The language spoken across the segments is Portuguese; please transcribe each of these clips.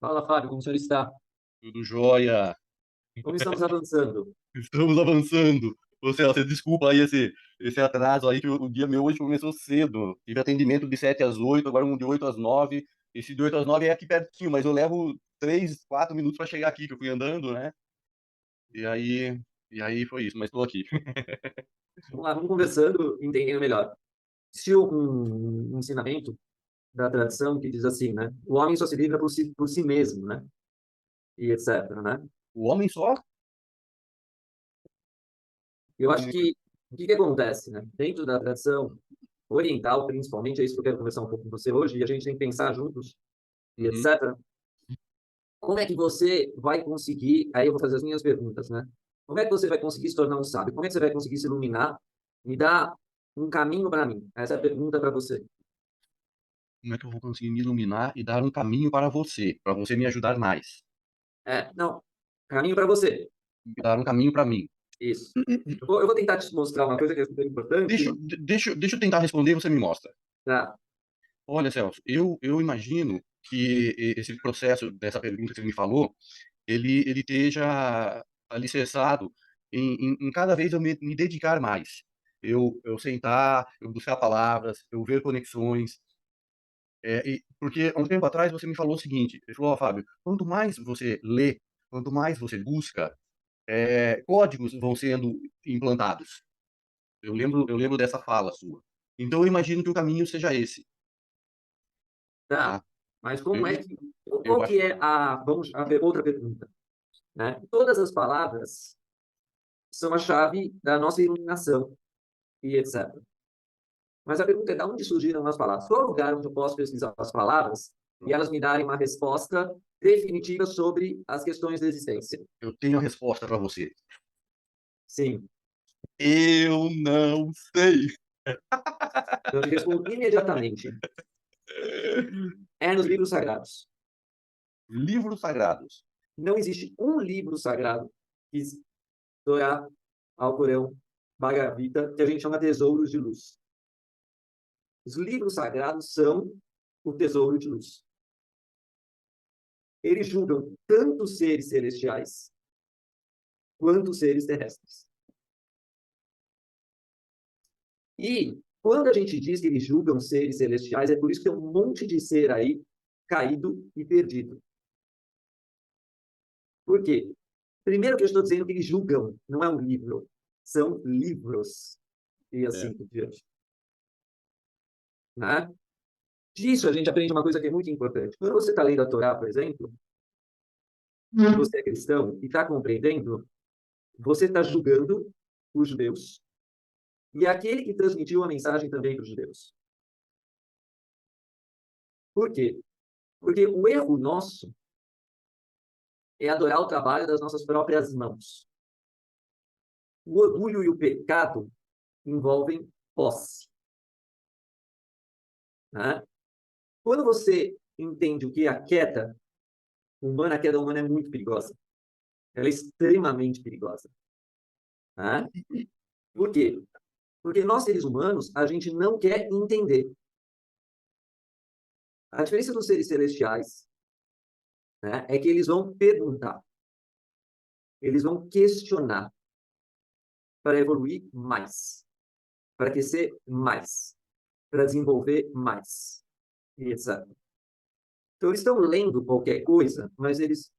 Fala, Fábio, como o senhor está? Tudo jóia. Como estamos avançando? Estamos avançando. Ô, Celso, desculpa aí esse atraso aí, que o dia meu hoje começou cedo. Tive atendimento de 7 às 8, agora um de 8 às 9. Esse de 8 às 9 é aqui pertinho, mas eu levo 3, 4 minutos para chegar aqui, que eu fui andando, né? E aí, e aí foi isso, mas estou aqui. Vamos lá, vamos conversando, entendendo melhor. Existe um ensinamento da tradição que diz assim, né? O homem só se livra por si mesmo, né? E etc, né? O homem só? Eu acho que o que acontece, né? Dentro da tradição oriental, principalmente, é isso que eu quero conversar um pouco com você hoje, e a gente tem que pensar juntos, e Uhum. etc. Como é que você vai conseguir? Aí eu vou fazer as minhas perguntas, né? Como é que você vai conseguir se tornar um sábio? Como é que você vai conseguir se iluminar? Me dá um caminho para mim. Essa é a pergunta para você. Como é que eu vou conseguir me iluminar e dar um caminho para você me ajudar mais? Não, caminho para você. Dar um caminho para mim. Isso. Eu vou tentar te mostrar uma coisa que é super Deixa, importante. deixa eu tentar responder, você me mostra. Tá, Olha, Celso, eu imagino que esse processo dessa pergunta que você me falou, ele esteja alicerçado em cada vez eu me dedicar mais. Eu sentar, eu buscar palavras, eu ver conexões. Porque há um tempo atrás você me falou o seguinte: você falou, ó, Fábio, quanto mais você lê, quanto mais você busca, códigos vão sendo implantados. Eu lembro dessa fala sua. Então eu imagino que o caminho seja esse, tá. tá? Mas Eu, como é que. eu Qual acho. que é a. Vamos a outra pergunta. Né? Todas as palavras são a chave da nossa iluminação e etc. Mas a pergunta é de onde surgiram as palavras? Qual é o lugar onde eu posso pesquisar as palavras e elas me darem uma resposta definitiva sobre as questões da existência? Eu tenho a resposta para você. Sim. Eu não sei. Eu te respondo imediatamente. É nos livros sagrados. Livros sagrados. Não existe um livro sagrado que Torá, Alcorão, Bhagavad Gita, que a gente chama tesouros de luz. Os livros sagrados são o tesouro de luz. Eles julgam tanto os seres celestiais quanto os seres terrestres. E quando a gente diz que eles julgam seres celestiais, é por isso que tem um monte de ser aí caído e perdido. Por quê? Primeiro que eu estou dizendo que eles julgam, não é um livro, são livros. E É. assim por diante. Né? Disso a gente aprende uma coisa que é muito importante. Quando você está lendo a Torá, por exemplo, e você é cristão e está compreendendo, você está julgando os judeus e aquele que transmitiu a mensagem também para os judeus. Por quê? Porque o erro nosso é adorar o trabalho das nossas próprias mãos. O orgulho e o pecado envolvem posse. Né? Quando você entende o que é a queda humana é muito perigosa. Ela é extremamente perigosa. Né? Por quê? Porque nós, seres humanos, a gente não quer entender. A diferença dos seres celestiais, né, é que eles vão perguntar, eles vão questionar para evoluir mais, para crescer mais, para desenvolver mais, e etc. Então, eles estão lendo qualquer coisa, mas eles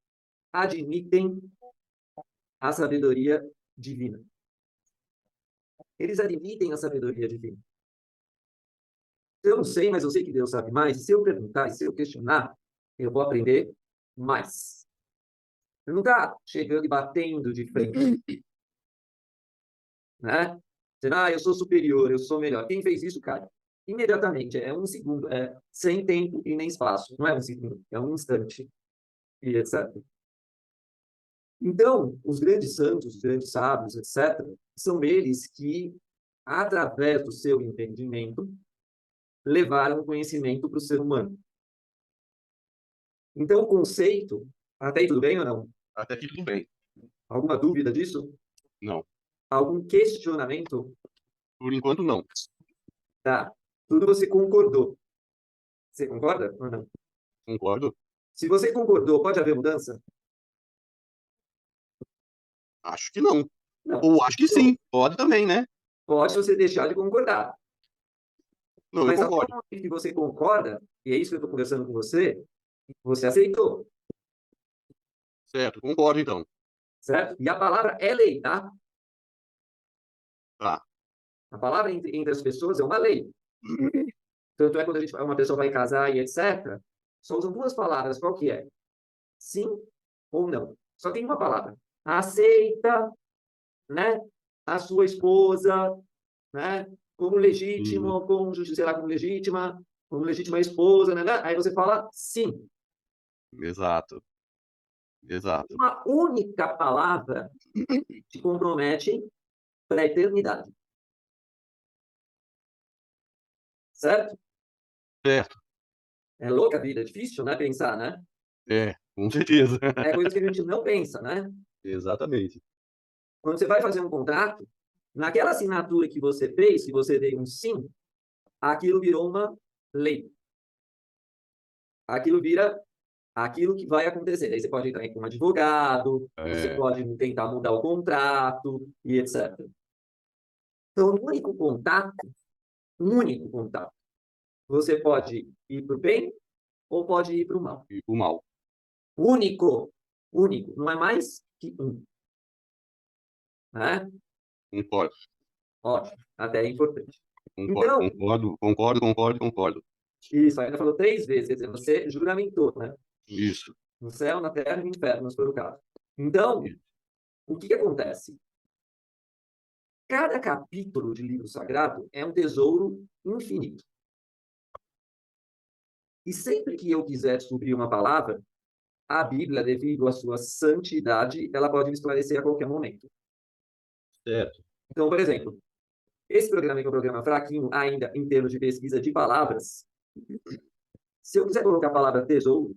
admitem a sabedoria divina. Eles admitem a sabedoria divina. Eu não sei, mas eu sei que Deus sabe mais. E se eu perguntar, e se eu questionar, eu vou aprender mais. Ele não está chegando e batendo de frente, né? Dizendo, eu sou superior, eu sou melhor. Quem fez isso, cara? Imediatamente, é um segundo, sem tempo e nem espaço. Não é um segundo, é um instante, e etc. Então, os grandes santos, os grandes sábios, etc., são eles que, através do seu entendimento, levaram o conhecimento para o ser humano. Então, o conceito, até aí tudo bem ou não? Até aqui tudo bem. Alguma dúvida disso? Não. Algum questionamento? Por enquanto, não. Tá. Tudo você concordou. Você concorda ou não? Concordo. Se você concordou, pode haver mudança? Acho que não. Não. Ou Você acho que concordou. sim, pode também, né? Pode você deixar de concordar. Não, eu Mas a concordo. forma que você concorda, e é isso que eu estou conversando com você aceitou, Certo, concordo então. certo? E a palavra é lei, tá? Tá. A palavra entre as pessoas é uma lei. Tanto é quando uma pessoa vai casar e etc., só usam duas palavras. Qual que é? Sim ou não. Só tem uma palavra. Aceita, né? A sua esposa, né? Como Uhum. legítimo cônjuge, sei lá, como legítima esposa, né? Aí você fala sim. Exato, exato. Uma única palavra te compromete para a eternidade, certo? Certo. É louca a vida, é difícil, né? Pensar, né? É, com certeza. É coisa que a gente não pensa, né? Exatamente. Quando você vai fazer um contrato, naquela assinatura que você fez, se você deu um sim, aquilo virou uma lei. Aquilo vira aquilo que vai acontecer. Aí você pode entrar com um advogado, você É, pode tentar mudar o contrato e etc. Então, um único contato, você pode ir para o bem ou pode ir para o mal. e o mal. Único, único, não é mais que um, né? Concordo, Ótimo, até é importante. concordo, Então, concordo, concordo, concordo, concordo. isso, ainda falou três vezes, quer dizer, você juramentou, né? Isso. No céu, na terra e no inferno, se for o caso. Então, Isso. o que acontece? Cada capítulo de livro sagrado é um tesouro infinito. E sempre que eu quiser descobrir uma palavra, a Bíblia, devido à sua santidade, ela pode me esclarecer a qualquer momento. Certo. Então, por exemplo, esse programa, que é um programa fraquinho ainda em termos de pesquisa de palavras, se eu quiser colocar a palavra tesouro,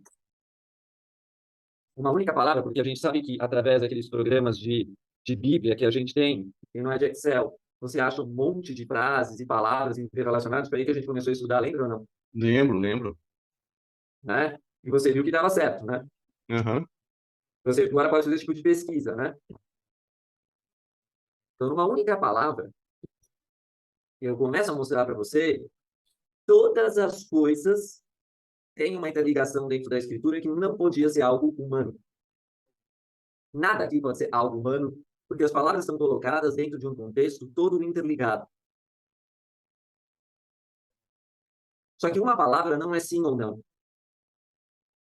uma única palavra, porque a gente sabe que através daqueles programas de Bíblia que a gente tem, e não é de Excel, você acha um monte de frases e palavras interrelacionadas, para aí que a gente começou a estudar, lembra ou não? Lembro, lembro. Né? E você viu que dava certo, né? Aham. Você agora pode fazer esse tipo de pesquisa, né? Então, numa única palavra, eu começo a mostrar para você todas as coisas têm uma interligação dentro da escritura que não podia ser algo humano. Nada aqui pode ser algo humano, porque as palavras são colocadas dentro de um contexto todo interligado. Só que uma palavra não é sim ou não.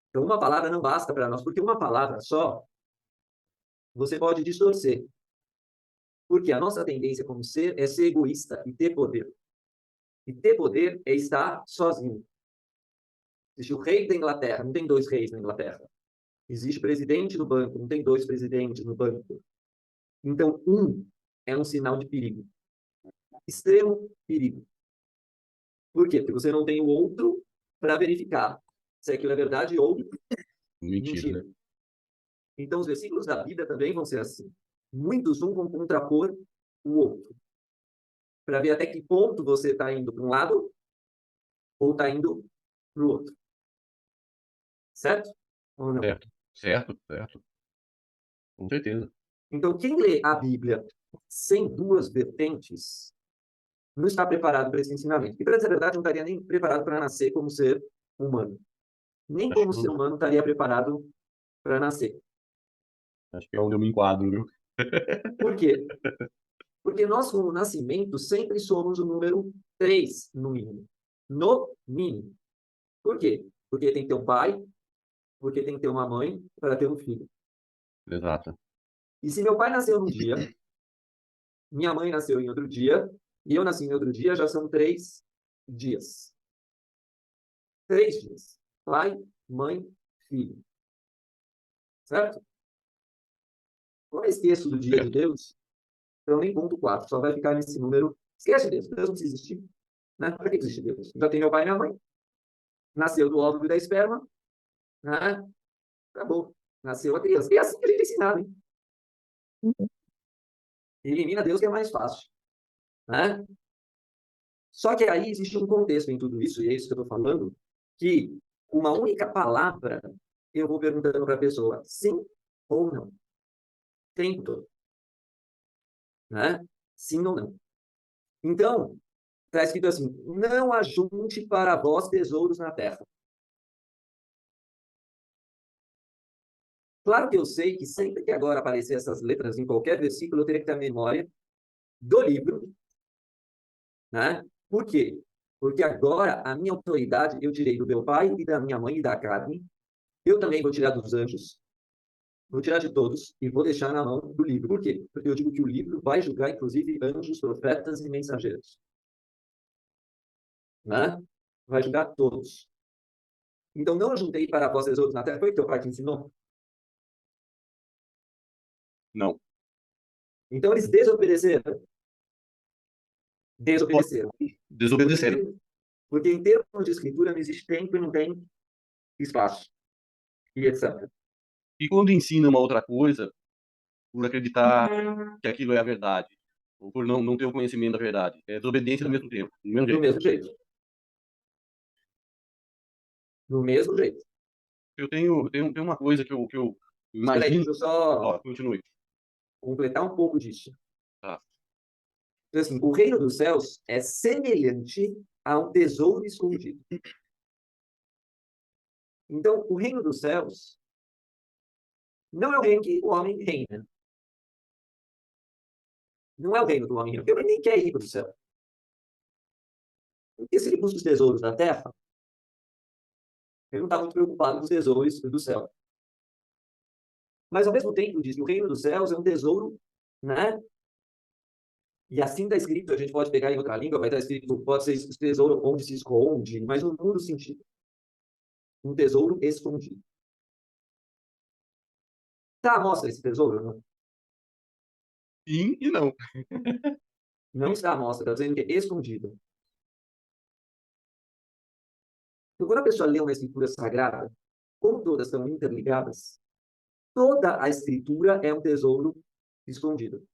Então, uma palavra não basta para nós, porque uma palavra só você pode distorcer. Porque a nossa tendência como ser é ser egoísta e ter poder. E ter poder é estar sozinho. Existe o rei da Inglaterra, não tem dois reis na Inglaterra. Existe o presidente do banco, não tem dois presidentes no banco. Então, um é um sinal de perigo. Extremo perigo. Por quê? Porque você não tem o outro para verificar se aquilo é verdade ou Mentira, né? mentira. Então, os versículos da Bíblia também vão ser assim. Muitos vão contrapor o outro, para ver até que ponto você está indo para um lado ou está indo para o outro. Certo? Ou não? Certo, certo, certo. Com certeza. Então, quem lê a Bíblia sem duas vertentes não está preparado para esse ensinamento. E, para dizer a verdade, não estaria nem preparado para nascer como ser humano. Nem Acho como que, ser humano estaria preparado para nascer. acho que é onde eu me enquadro, viu? Por quê? Porque nós, como nascimento, sempre somos o número 3 no mínimo. No mínimo. Por quê? Porque tem que ter um pai, porque tem que ter uma mãe para ter um filho. Exato. E se meu pai nasceu num dia, minha mãe nasceu em outro dia, e eu nasci em outro dia, já são 3 dias. 3 dias. Pai, mãe, filho. Certo? Quando eu esqueço do dia de Certo. Deus, eu nem conto 4, só vai ficar nesse número. Esquece Deus, Deus não precisa existir. Né? Para que existe Deus? Já tem meu pai e minha mãe. Nasceu do óvulo e da esperma, né? Acabou. Nasceu a criança. E é assim que a gente é ensinado, hein? Elimina Deus que é mais fácil. Né? Só que aí existe um contexto em tudo isso, e é isso que eu estou falando, que uma única palavra eu vou perguntando para a pessoa sim ou não. Tempo todo. Né? Sim ou não. Então, está escrito assim: não ajunte para vós tesouros na terra. Claro que eu sei que sempre que agora aparecer essas letras em qualquer versículo, eu teria que ter a memória do livro, né? Por quê? Porque agora a minha autoridade eu tirei do meu pai e da minha mãe e da carne. Eu também vou tirar dos anjos, vou tirar de todos e vou deixar na mão do livro. Por quê? Porque eu digo que o livro vai julgar, inclusive, anjos, profetas e mensageiros. Né? Vai julgar todos. Então, não ajuntei para vós tesouros na terra. Foi o que teu pai te ensinou? Não. Então, eles desobedeceram. Desobedeceram. Porque, Desobedeceram. porque em termos de escritura, não existe tempo e não tem espaço. E etc. E quando ensina uma outra coisa, por acreditar que aquilo é a verdade, ou por não ter o conhecimento da verdade, é desobediência do mesmo tempo, do mesmo Do jeito. mesmo jeito. Do mesmo jeito. Tenho uma coisa que eu Espera aí, imagino. deixa eu só Ó, continue. completar um pouco disso. Tá. Então, assim, o reino dos céus é semelhante a um tesouro escondido. Então, o reino dos céus não é o reino que o homem reina. Não é o reino do homem, porque o homem nem quer ir para o céu. Porque se ele busca os tesouros da terra, ele não está muito preocupado com os tesouros do céu. Mas, ao mesmo tempo, diz que o reino dos céus é um tesouro, né? E assim está escrito, a gente pode pegar em outra língua, vai estar escrito, pode ser tesouro onde se esconde, mas no mundo sentido. Um tesouro escondido. Tá, mostra esse tesouro? Não, Sim e não. não está à mostra, está dizendo que é escondido. Então, quando a pessoa lê uma escritura sagrada, como todas estão interligadas, toda a escritura é um tesouro escondido.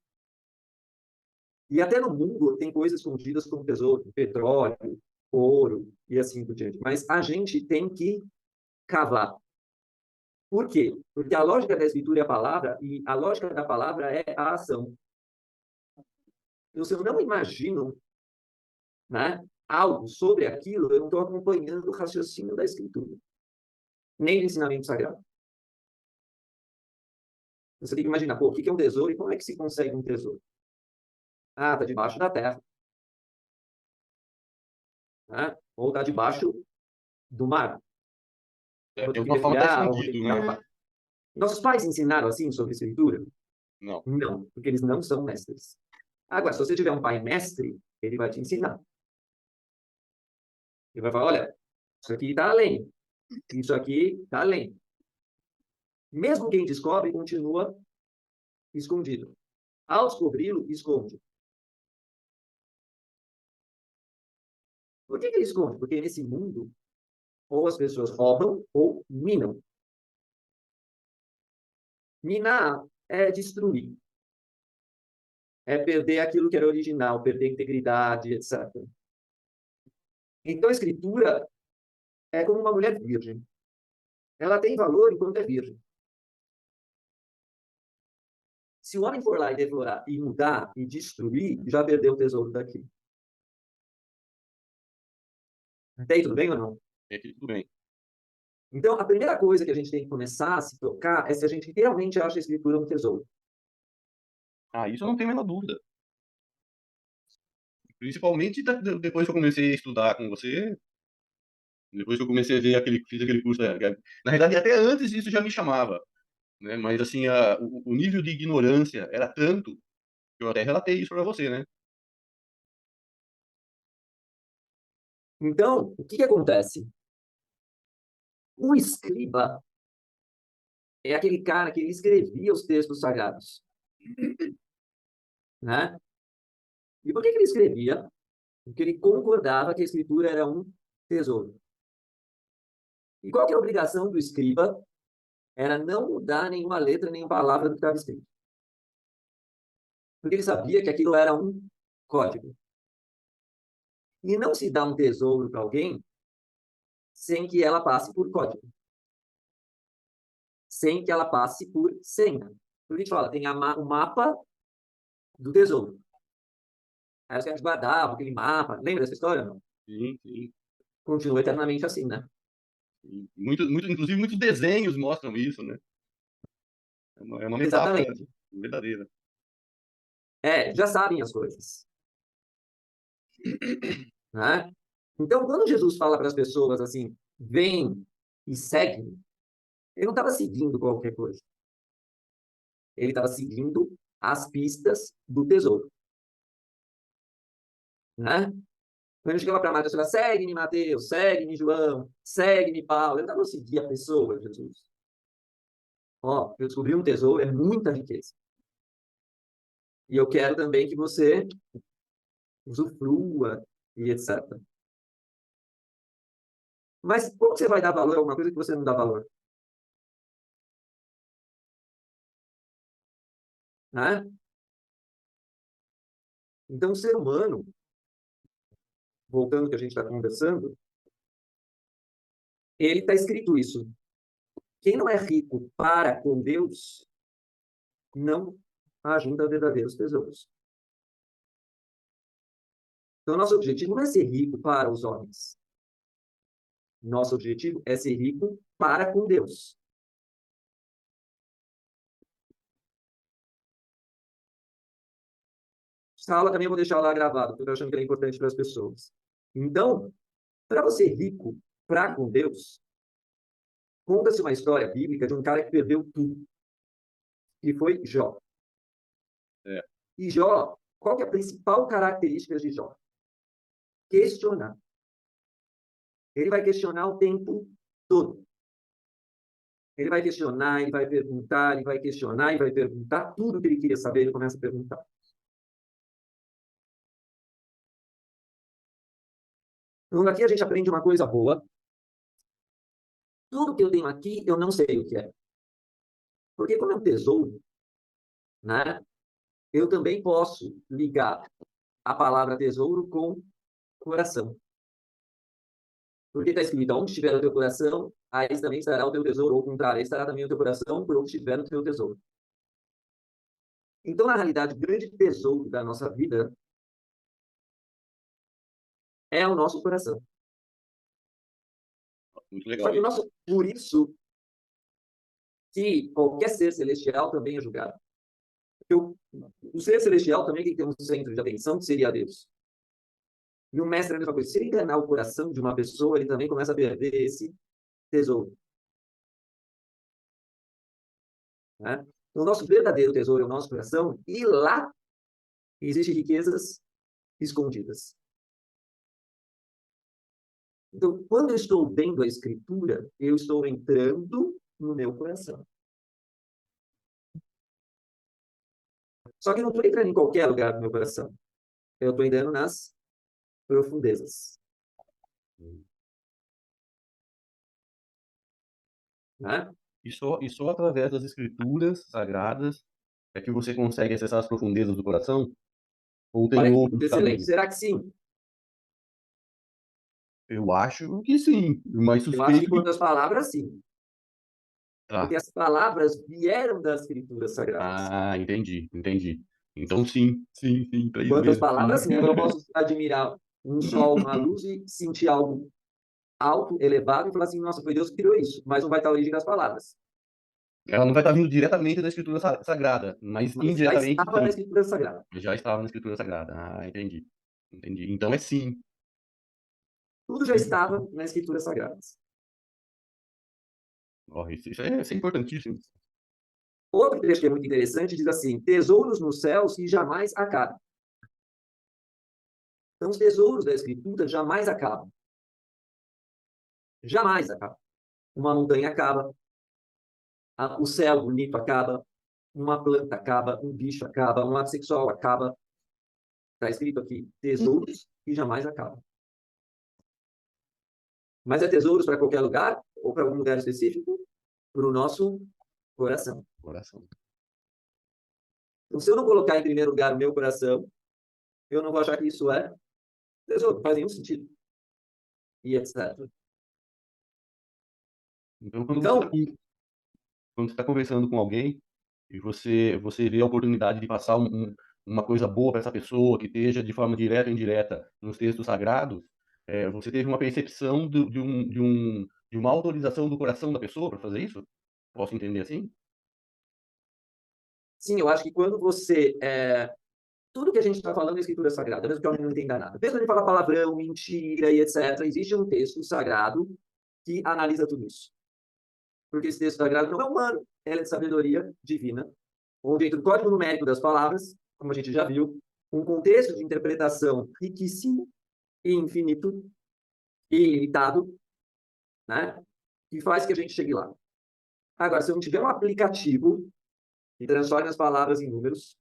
E até no mundo tem coisas escondidas como tesouro, petróleo, ouro e assim por diante. Mas a gente tem que cavar. Por quê? Porque a lógica da escritura é a palavra e a lógica da palavra é a ação. Então, se eu não imagino, né, algo sobre aquilo, eu não estou acompanhando o raciocínio da escritura, nem do ensinamento sagrado. Você tem que imaginar, pô, o que é um tesouro e como é que se consegue um tesouro? Ah, está debaixo da terra. Né? Ou está debaixo do mar. É, Vou de ter que alguma forma está mergulhar, ou vou ter que escondido, né? cavar. Nossos pais ensinaram assim sobre escritura? Não. Não, porque eles não são mestres. Agora, se você tiver um pai mestre, ele vai te ensinar. Ele vai falar, olha, isso aqui está além. Isso aqui está além. Mesmo quem descobre, continua escondido. Ao descobri-lo, esconde. Por que ele esconde? Porque nesse mundo, ou as pessoas roubam ou minam. Minar é destruir. É perder aquilo que era original, perder a integridade, etc. Então, a escritura é como uma mulher virgem. Ela tem valor enquanto é virgem. Se o homem for lá e devlorar, e mudar, e destruir, já perdeu o tesouro daqui. Até aí, tudo bem ou não? É que tudo bem. Então, a primeira coisa que a gente tem que começar a se tocar é se a gente realmente acha a escritura um tesouro. Ah, isso eu não tenho a menor dúvida. Principalmente depois que eu comecei a estudar com você, depois que eu comecei a ver fiz aquele curso. Na realidade, até antes disso já me chamava, né? Mas assim, o nível de ignorância era tanto que eu até relatei isso para você, né? Então, o que acontece? O escriba é aquele cara que escrevia os textos sagrados. Né? E por que ele escrevia? Porque ele concordava que a escritura era um tesouro. E qual que é a obrigação do escriba? Era não mudar nenhuma letra, nenhuma palavra do que estava escrito. Porque ele sabia que aquilo era um código. E não se dá um tesouro para alguém sem que ela passe por código. sem que ela passe por senha. Por a gente fala, tem o mapa do tesouro. Aí os caras guardavam aquele mapa. Lembra dessa história? Não? Sim, sim. Continua eternamente assim, né? Inclusive, muitos desenhos mostram isso, né? É uma metáfora Exatamente. verdadeira. Já sabem as coisas. Né? Então, quando Jesus fala para as pessoas assim, vem e segue, ele não estava seguindo qualquer coisa. Ele estava seguindo as pistas do tesouro. Né? Quando ele chegava para Mateus, ele falava, segue-me, Mateus, segue-me, João, segue-me, Paulo. Ele não seguia a pessoa, Jesus. Ó, eu descobri um tesouro, é muita riqueza. E eu quero também que você usufrua e etc. Mas como você vai dar valor a uma coisa que você não dá valor? Né? Então, o ser humano, voltando ao que a gente está conversando, ele está escrito isso. Quem não é rico para com Deus, não ajunta verdadeiros tesouros. Então, nosso objetivo não é ser rico para os homens. Nosso objetivo é ser rico para com Deus. Essa aula também eu vou deixar lá gravado, porque eu estou achando que é importante para as pessoas. Então, para você rico para com Deus, conta-se uma história bíblica de um cara que perdeu tudo, que foi Jó. É. E Jó, qual que é a principal característica de Jó? Questionar. Ele vai questionar o tempo todo. Ele vai questionar, ele vai perguntar, ele vai questionar, ele vai perguntar. Tudo que ele queria saber, ele começa a perguntar. Então, aqui a gente aprende uma coisa boa. Tudo que eu tenho aqui, eu não sei o que é. Porque como é um tesouro, né? Eu também posso ligar a palavra tesouro com coração. Porque está escrito, onde estiver o teu coração, aí também estará o teu tesouro, ou ao contrário, aí estará também o teu coração, por onde estiver o teu tesouro. Então, na realidade, o grande tesouro da nossa vida é o nosso coração. Muito Só legal que isso. por isso que qualquer ser celestial também é julgado. O ser celestial também tem que ter um centro de atenção, que seria Deus. E o mestre é a mesma coisa. Se ele enganar o coração de uma pessoa, ele também começa a perder esse tesouro. Né? O nosso verdadeiro tesouro é o nosso coração, e lá existem riquezas escondidas. Então, quando eu estou vendo a Escritura, eu estou entrando no meu coração. Só que eu não estou entrando em qualquer lugar do meu coração. Eu estou entrando nas profundezas. Né? E só através das escrituras sagradas é que você consegue acessar as profundezas do coração? Ou tem Olha que outros pergunta excelente. caminhos? Será que sim? Eu acho que sim, mas Eu acho que suspeito que quanto às palavras, sim. tá. Porque as palavras vieram das Escrituras Sagradas. Ah, entendi, entendi. Então sim, sim, sim, 3 Quanto às vezes sim. palavras, sim. Agora eu posso admirar um sol, uma luz e sentir algo alto, elevado, e falar assim, nossa, foi Deus que criou isso. Mas não vai estar a origem das palavras. Ela não vai estar vindo diretamente da escritura sagrada, mas Mas já indiretamente estava na sim. Escritura Sagrada. Já estava na escritura sagrada. Ah, entendi. Entendi. Então é sim. Tudo já estava na Escritura Sagrada. Ó, isso é importantíssimo. Outro trecho que é muito interessante diz assim: tesouros nos céus que jamais acabam. Então, os tesouros da Escritura jamais acabam. Jamais acabam. Uma montanha acaba, o céu bonito acaba, uma planta acaba, um bicho acaba, um ato sexual acaba. Está escrito aqui: tesouros que jamais acabam. Mas é tesouros para qualquer lugar ou para algum lugar específico? Para o nosso coração. Coração. Então, se eu não colocar em primeiro lugar o meu coração, eu não vou achar que isso é tesouro, não faz nenhum sentido. E etc. Então quando você está Então, com quando você está conversando com alguém e você vê a oportunidade de passar uma coisa boa para essa pessoa, que esteja de forma direta ou indireta nos textos sagrados, você teve uma percepção de uma autorização do coração da pessoa para fazer isso? Posso entender assim? Sim, eu acho que quando você tudo que a gente está falando é escritura sagrada, mesmo que alguém não entenda nada. Mesmo que a gente fala palavrão, mentira e etc., existe um texto sagrado que analisa tudo isso. Porque esse texto sagrado não é humano, ela é de sabedoria divina, onde entra o código numérico das palavras, como a gente já viu, um contexto de interpretação riquíssimo e infinito e ilimitado, né? Que faz que a gente chegue lá. Agora, se eu não tiver um aplicativo que transforme as palavras em números,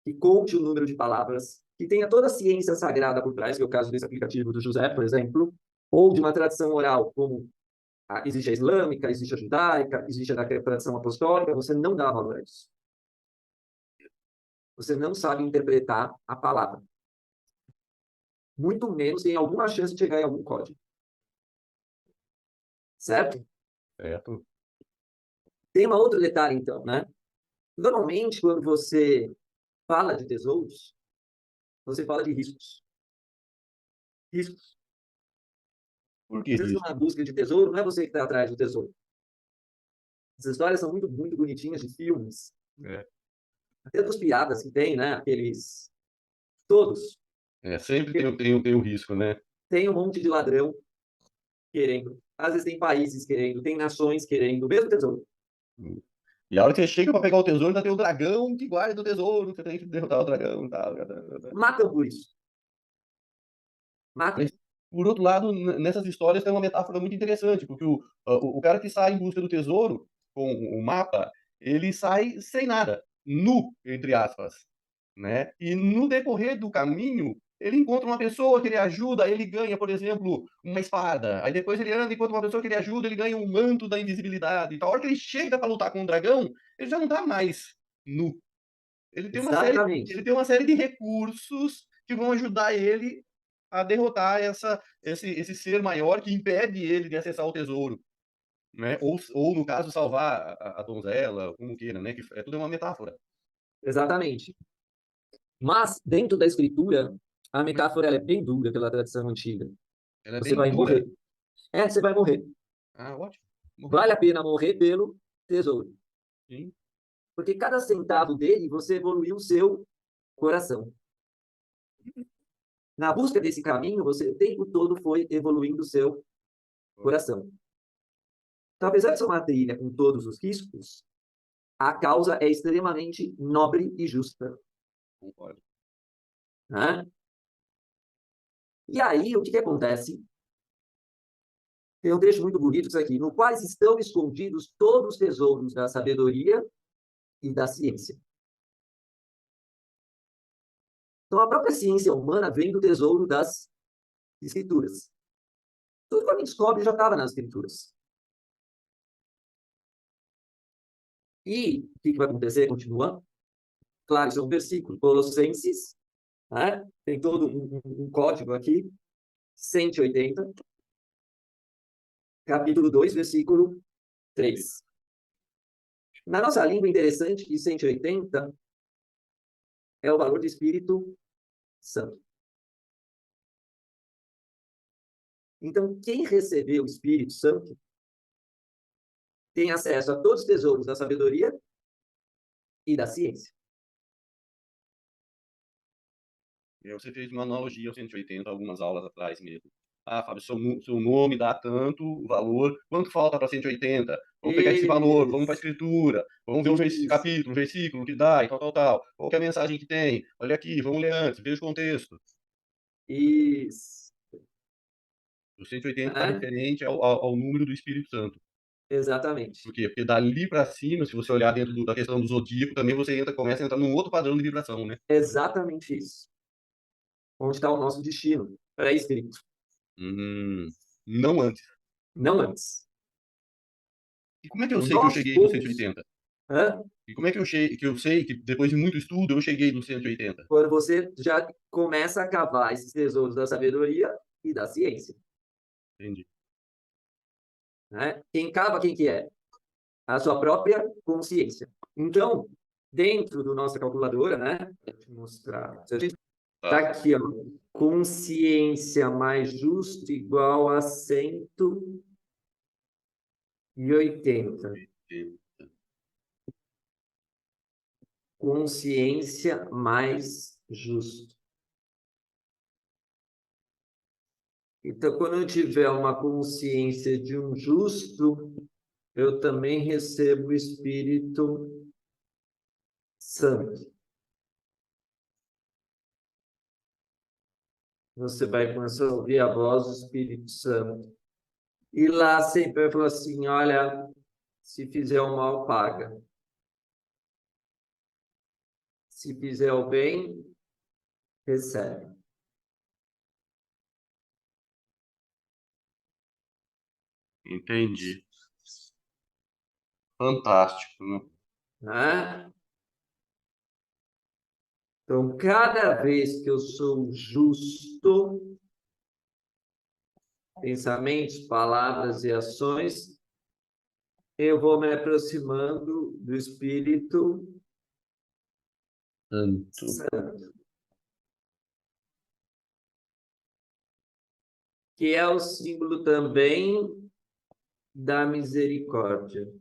que conte o número de palavras, que tenha toda a ciência sagrada por trás, que é o caso desse aplicativo do José, por exemplo, ou de uma tradição oral, como existe a islâmica, existe a judaica, existe a tradição apostólica, você não dá valor a isso. Você não sabe interpretar a palavra. Muito menos tem alguma chance de chegar em algum código. Certo? Certo. Tem um outro detalhe, então, né? Normalmente, quando você fala de tesouros, você fala de riscos. Riscos. Por que Às vezes, isso? numa busca de tesouro, não é você que está atrás do tesouro. As histórias são muito, muito bonitinhas de filmes. É, Até dos piadas que tem, né? Aqueles... Todos. sempre tem o risco, né? Tem um monte de ladrão querendo. Às vezes tem países querendo, tem nações querendo o mesmo tesouro. E a hora que você chega para pegar o tesouro, ainda tem o dragão que guarda o tesouro, você tem que derrotar o dragão e tal. Matam por isso. Mas, Matam. por outro lado, nessas histórias tem uma metáfora muito interessante, porque o cara que sai em busca do tesouro com o mapa, ele sai sem nada, nu, entre aspas, né? E no decorrer do caminho, ele encontra uma pessoa que ele ajuda, ele ganha, por exemplo, uma espada. Aí depois ele anda e encontra uma pessoa que ele ajuda, ele ganha um manto da invisibilidade. Então, a hora que ele chega para lutar com o dragão, ele já não está mais nu. Exatamente. Ele tem uma série de recursos que vão ajudar ele a derrotar esse ser maior que impede ele de acessar o tesouro, né? Ou no caso, salvar a donzela, como queira, né? Que é tudo uma metáfora. Exatamente. Mas, dentro da escritura, a metáfora ela é bem dura pela tradição antiga. Ela é Você bem vai dura. morrer. Você vai morrer. Ah, ótimo. Morrer. Vale a pena morrer pelo tesouro. Sim. Porque cada centavo dele, você evoluiu o seu coração. Na busca desse caminho, você o tempo todo foi evoluindo o seu coração. Então, apesar de ser uma trilha com todos os riscos, a causa é extremamente nobre e justa. Concordo. Né? E aí, o que acontece? Tem um trecho muito bonito isso aqui, no quais estão escondidos todos os tesouros da sabedoria e da ciência. Então, a própria ciência humana vem do tesouro das escrituras. Tudo que a gente descobre já estava nas escrituras. E o que vai acontecer? Continua. Claro, isso é um versículo. Colossenses, né? Tem todo um código aqui. 180. Capítulo 2, versículo 3. Na nossa língua, interessante que 180 é o valor do Espírito Santo. Então, quem recebeu o Espírito Santo tem acesso a todos os tesouros da sabedoria e da ciência. Você fez uma analogia ao 180 algumas aulas atrás mesmo. Ah, Fábio, seu nome dá tanto valor, quanto falta para 180? Vamos pegar esse valor, vamos para a Isso, escritura, vamos ver um isso, capítulo, um versículo que dá e tal, tal, tal. Qual que é a mensagem que tem? Olha aqui, vamos ler antes, veja o contexto. isso. O 180 está Né? referente ao número do Espírito Santo. Por Exatamente. quê? Porque dali para cima, se você olhar dentro da questão do zodíaco, também você começa a entrar num outro padrão de vibração, né? Exatamente isso. Onde está o nosso destino? Pré-escrito. Não antes. Não antes. E como é que eu sei que eu Nós cheguei no fomos. 180? Hã? E como é que eu sei que depois de muito estudo eu cheguei no 180? Quando você já começa a cavar esses tesouros da sabedoria e da ciência. Entendi. Né? Quem cava, quem que é? a sua própria consciência. Então, dentro da nossa calculadora, né? Vou te mostrar. Se a gente tá aqui, ó, consciência mais justo igual a 180. Consciência mais justo. Então, quando eu tiver uma consciência de um justo, eu também recebo o Espírito Santo. Você vai começar a ouvir a voz do Espírito Santo. E lá sempre vai falar assim, olha, se fizer o mal, paga. Se fizer o bem, recebe. Entendi. Fantástico, né? Né? Então, cada vez que eu sou justo, pensamentos, palavras e ações, eu vou me aproximando do Espírito Santo, que é o símbolo também da misericórdia.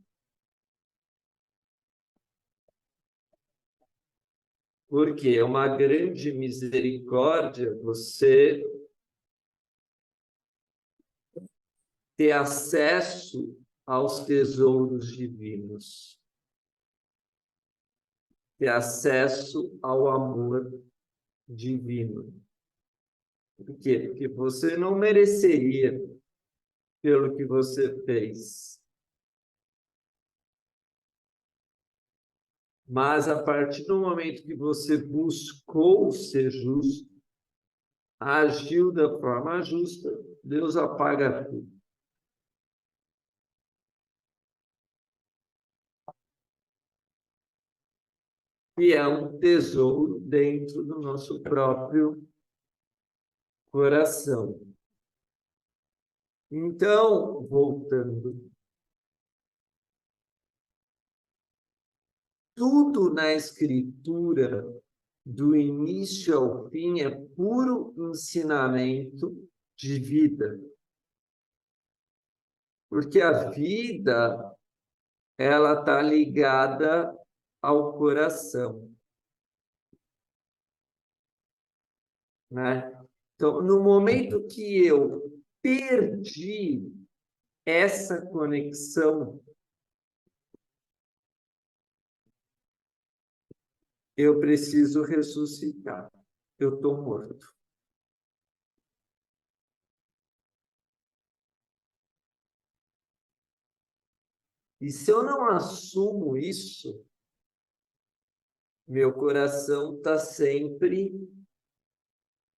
Porque é uma grande misericórdia você ter acesso aos tesouros divinos, ter acesso ao amor divino. Por quê? Porque você não mereceria pelo que você fez. Mas a partir do momento que você buscou ser justo, agiu da forma justa, Deus apaga tudo. E é um tesouro dentro do nosso próprio coração. Então, voltando, tudo na Escritura, do início ao fim, é puro ensinamento de vida. Porque a vida, ela está ligada ao coração, né? Então, no momento que eu perdi essa conexão, eu preciso ressuscitar. Eu estou morto. E se eu não assumo isso, meu coração está sempre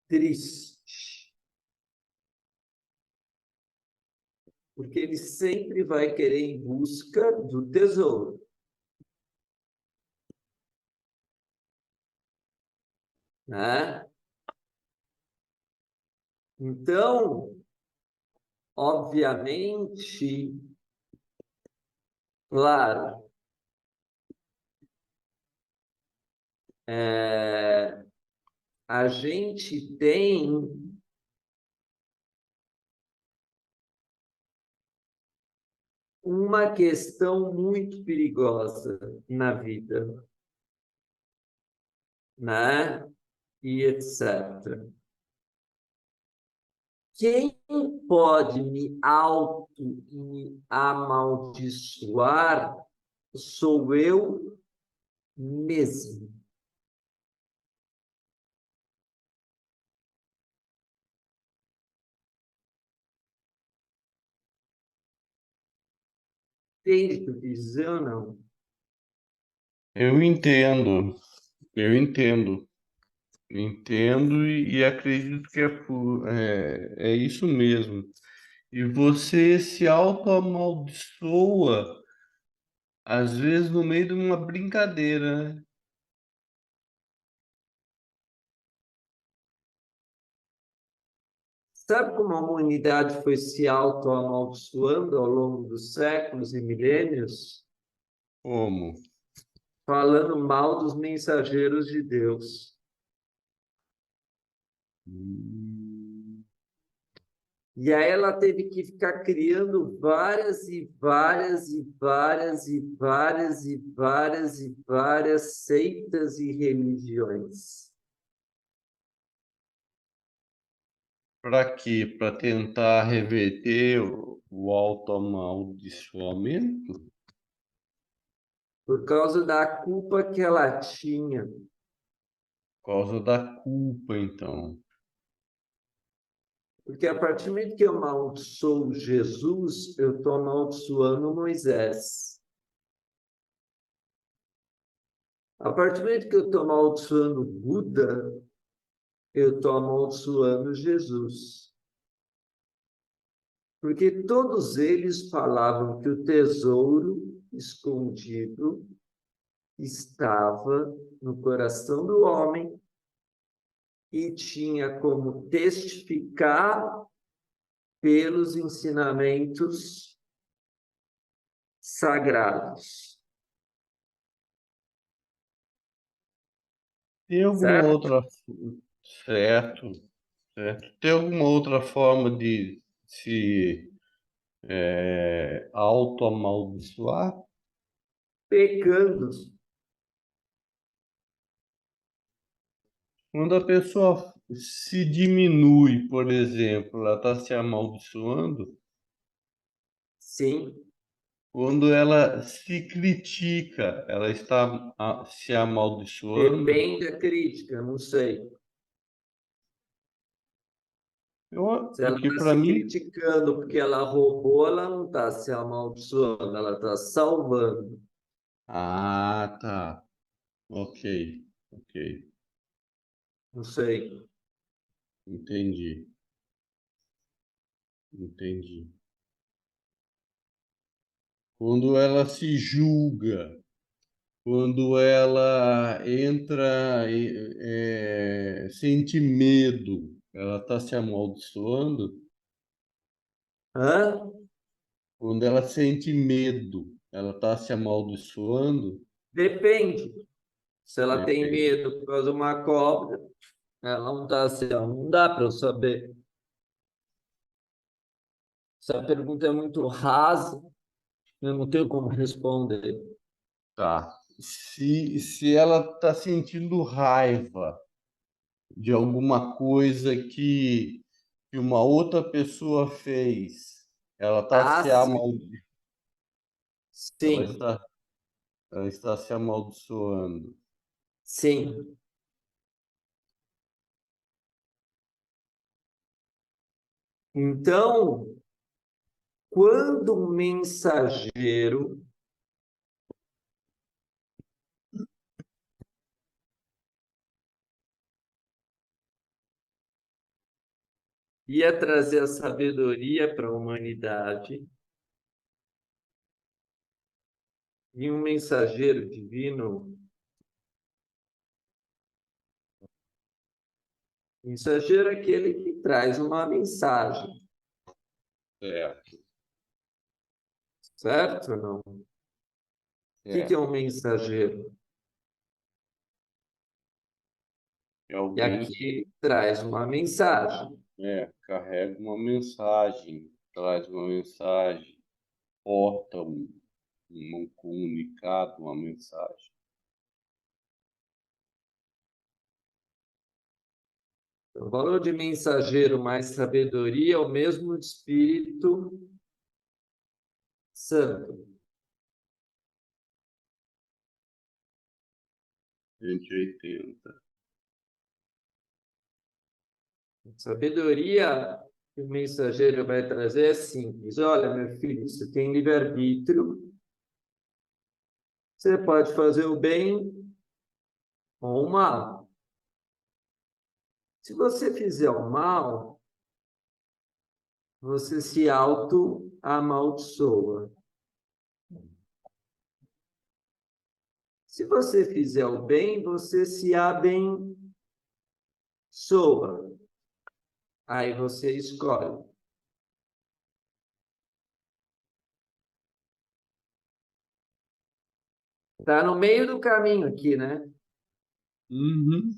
triste. Porque ele sempre vai querer ir em busca do tesouro. Né? Então, obviamente, claro, a gente tem uma questão muito perigosa na vida, né? E etc. Quem pode me amaldiçoar sou eu mesmo. Entende o que eu quis dizer ou não? Eu entendo, eu entendo, entendo e acredito que é isso mesmo. E você se auto-amaldiçoa, às vezes no meio de uma brincadeira, né? Sabe como a humanidade foi se auto-amaldiçoando ao longo dos séculos e milênios? Como? falando mal dos mensageiros de Deus. Hum. E aí ela teve que ficar criando várias e várias e várias e várias e várias e várias seitas e religiões. Para quê? Para tentar reverter o autoamaldiçoamento? Por causa da culpa que ela tinha. Por causa da culpa, então. Porque a partir do momento que eu amaldiçoo Jesus, eu estou amaldiçoando Moisés. A partir do momento que eu estou amaldiçoando Buda, eu estou amaldiçoando Jesus. Porque todos eles falavam que o tesouro escondido estava no coração do homem e tinha como testificar pelos ensinamentos sagrados. Tem alguma Certo? outra. Certo, certo. Tem alguma outra forma de se autoamaldiçoar? Pecando. Quando a pessoa se diminui, por exemplo, ela está se amaldiçoando. Sim, Quando ela se critica, ela está se amaldiçoando. depende da crítica, não sei. Se ela Porque está para se mim, criticando porque ela roubou, ela não está se amaldiçoando, ela está salvando. tá, ok, ok, Não sei. entendi, entendi. Quando ela se julga, quando ela entra, sente medo, ela está se amaldiçoando. Hã? Quando ela sente medo, ela está se amaldiçoando. Depende. Se ela tem Depende. medo por causa de uma cobra, ela não está assim, ó, não dá para eu saber. Essa pergunta é muito rasa, eu não tenho como responder. Tá. Se ela está sentindo raiva de alguma coisa que uma outra pessoa fez, ela está Ah, se sim, amaldi... ela sim, está, ela está se amaldiçoando. sim. Então, quando um mensageiro ia trazer a sabedoria para a humanidade, e um mensageiro divino, mensageiro é aquele que traz uma mensagem, Certo. certo ou não? O que é É, um mensageiro? é E alguém aqui traz uma mensagem. carrega uma mensagem, traz uma mensagem, porta um comunicado, uma mensagem. O valor de mensageiro mais sabedoria é o mesmo de Espírito Santo. 180. Sabedoria que o mensageiro vai trazer é simples. Olha, meu filho, você tem livre-arbítrio, você pode fazer o bem ou o mal. Se você fizer o mal, você se auto-amaldiçoa. Se você fizer o bem, você se abençoa. Aí você escolhe. Está no meio do caminho aqui, né? Uhum.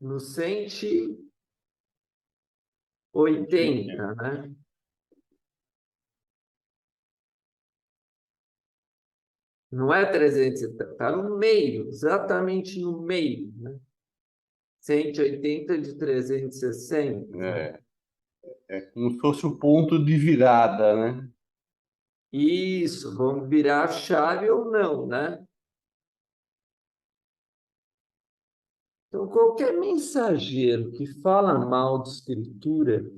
No 180, né? Não é 370, está no meio, exatamente no meio, né? 180 de 360. É como se fosse o ponto de virada, né? Isso, vamos virar a chave ou não, né? Então, qualquer mensageiro que fala mal de escritura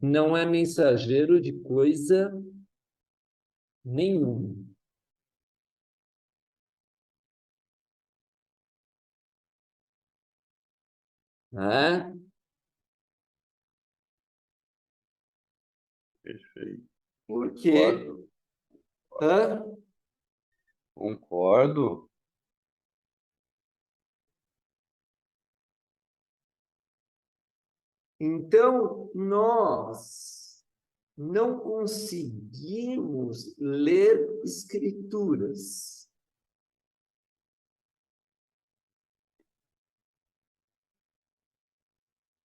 não é mensageiro de coisa nenhuma, né? Perfeito. Porque, Concordo. hã? Concordo. Então, nós não conseguimos ler escrituras.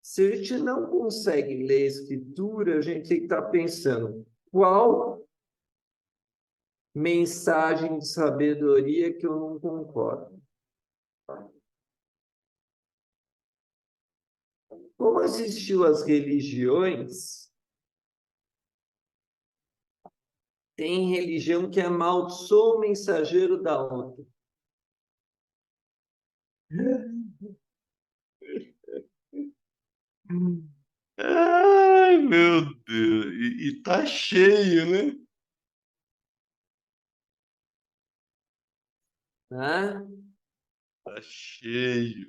Se a gente não consegue ler escritura, a gente tem que estar pensando qual mensagem de sabedoria que eu não concordo. Como existiu as religiões, tem religião que amaldiçoa o mensageiro da outra. Ai, meu Deus. E tá cheio, né? Né? Tá cheio.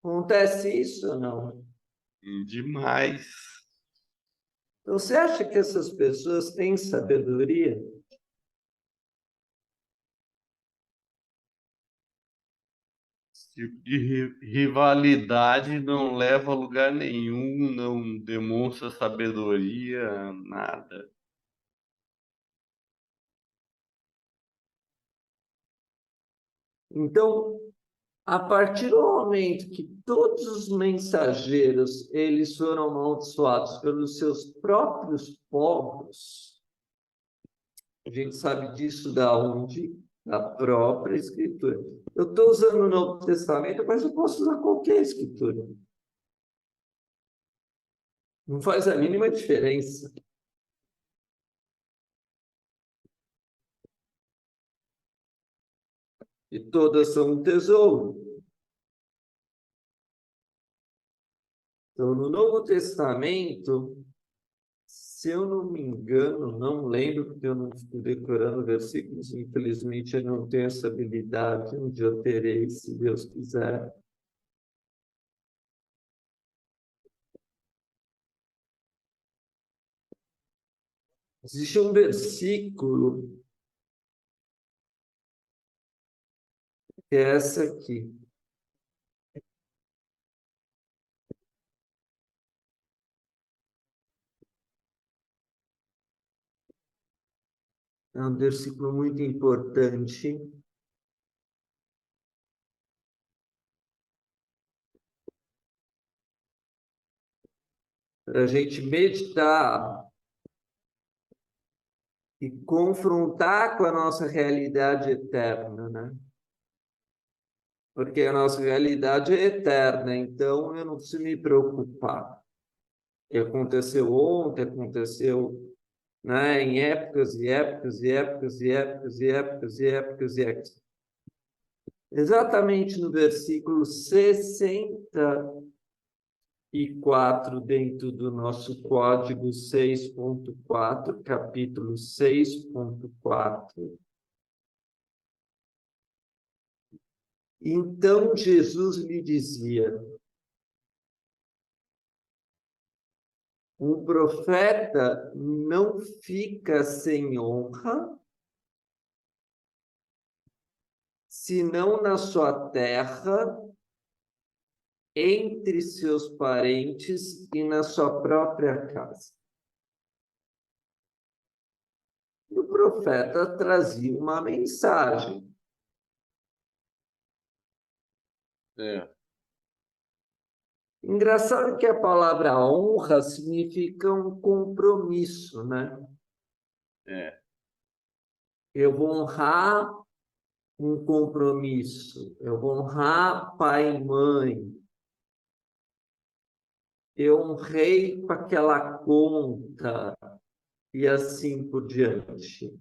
Acontece isso ou não? Demais. Então, você acha que essas pessoas têm sabedoria? Esse tipo de rivalidade não leva a lugar nenhum, não demonstra sabedoria, nada. Então, a partir do momento que todos os mensageiros eles foram amaldiçoados pelos seus próprios povos, a gente sabe disso da onde? Da própria Escritura. Eu estou usando o Novo Testamento, mas eu posso usar qualquer Escritura. Não faz a mínima diferença. E todas são um tesouro. Então, no Novo Testamento, se eu não me engano, não lembro, porque eu não estou decorando versículos, infelizmente eu não tenho essa habilidade, um dia eu terei, se Deus quiser. Existe um versículo, que é essa aqui. É um versículo muito importante para a gente meditar e confrontar com a nossa realidade eterna, né? Porque a nossa realidade é eterna, então eu não preciso me preocupar. O que aconteceu ontem, aconteceu, né, em épocas e épocas e épocas e épocas e épocas e épocas e épocas. Exatamente no versículo 64, dentro do nosso código 6.4, capítulo 6.4. Então Jesus lhe dizia: um profeta não fica sem honra, senão na sua terra, entre seus parentes e na sua própria casa. o profeta trazia uma mensagem. Engraçado que a palavra honra significa um compromisso, né? Eu vou honrar um compromisso, eu vou honrar pai e mãe, eu honrei com aquela conta e assim por diante.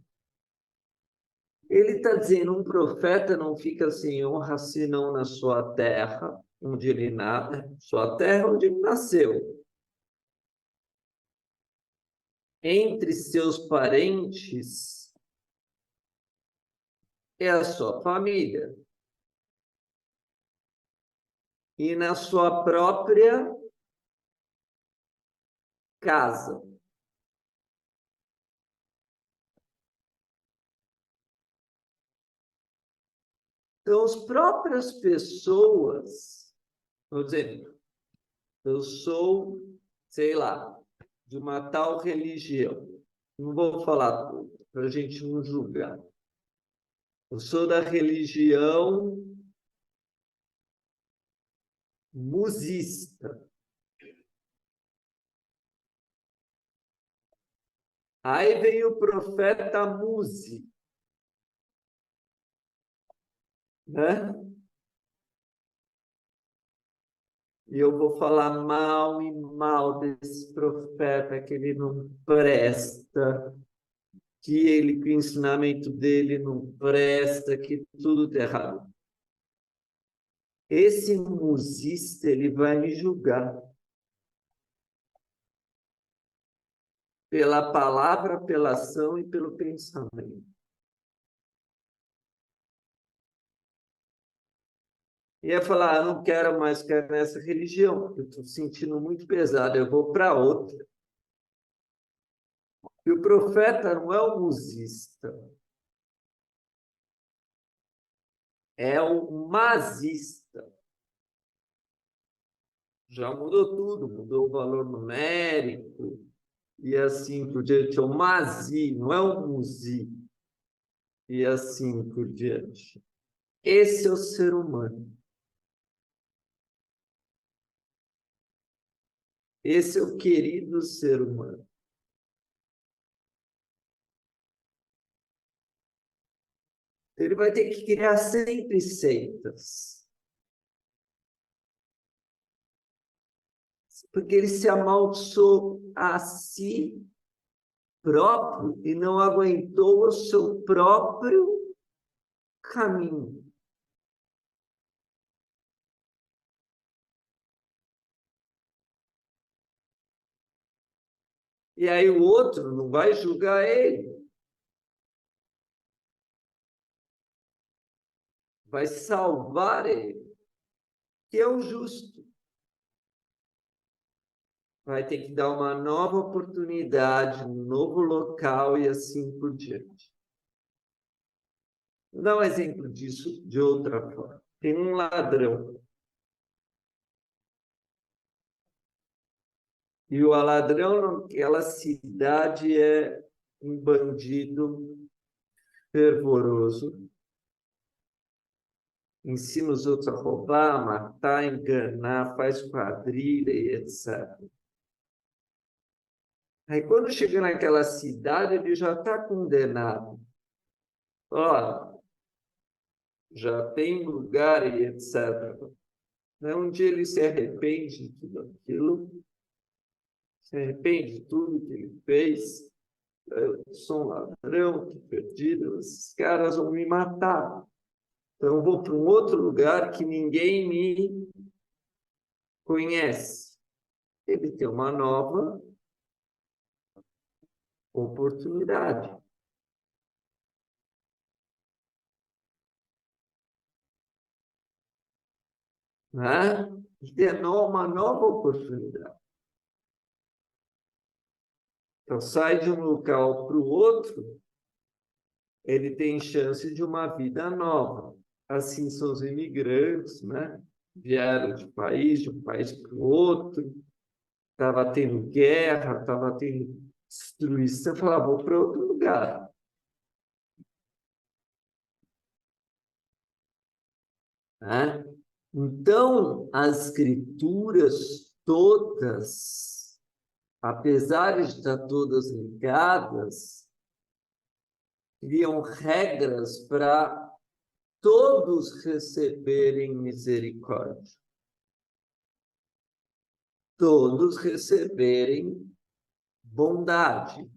Ele está dizendo, um profeta não fica sem honra senão na sua terra, onde ele sua terra onde ele nasceu. Entre seus parentes é a sua família. E na sua própria casa. Então, as próprias pessoas, vou dizer, eu sou, sei lá, de uma tal religião. Não vou falar tudo, para a gente não julgar. Eu sou da religião musista. Aí vem o profeta Muzi, né? E eu vou falar mal e mal desse profeta, que ele não presta, que o ensinamento dele não presta, que tudo está errado. Esse musista, ele vai me julgar pela palavra, pela ação e pelo pensamento. E ia falar, não quero mais ficar nessa religião, eu estou sentindo muito pesado, eu vou para outra. E o profeta não é o musista, é o masista. Já mudou tudo, mudou o valor numérico, e assim por diante. É o mazi, não é o muzi, e assim por diante. Esse é o ser humano. Esse é o querido ser humano. Ele vai ter que criar sempre seitas. Porque ele se amaldiçoou a si próprio e não aguentou o seu próprio caminho. E aí o outro não vai julgar ele. Vai salvar ele, que é o justo. Vai ter que dar uma nova oportunidade, um novo local e assim por diante. Vou dar um exemplo disso de outra forma. Tem um ladrão. E o ladrão naquela cidade é um bandido fervoroso. Ensina os outros a roubar, matar, enganar, faz quadrilha e etc. Aí, quando chega naquela cidade, ele já está condenado. Ó, já tem lugar e etc. Um dia ele se arrepende de tudo aquilo, se arrepende de tudo que ele fez. Eu sou um ladrão, que perdido, esses caras vão me matar. Então, eu vou para um outro lugar que ninguém me conhece. Ele tem uma nova oportunidade. Né? Ele tem uma nova oportunidade. Então, sai de um local para o outro, ele tem chance de uma vida nova. Assim são os imigrantes, né? Vieram de um país para o outro, estava tendo guerra, estava tendo destruição, falava, vou para outro lugar. né? Então, as escrituras todas, apesar de estar todas ligadas, criam regras para todos receberem misericórdia, todos receberem bondade,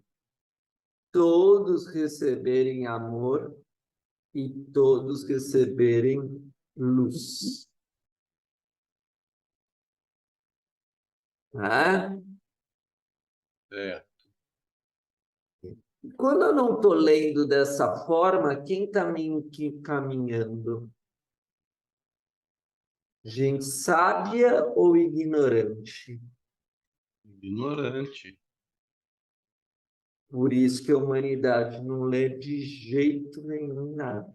todos receberem amor e todos receberem luz. Né? É. Quando eu não estou lendo dessa forma, quem está me caminhando? Gente sábia ou ignorante? Ignorante. Por isso que a humanidade não lê de jeito nenhum nada.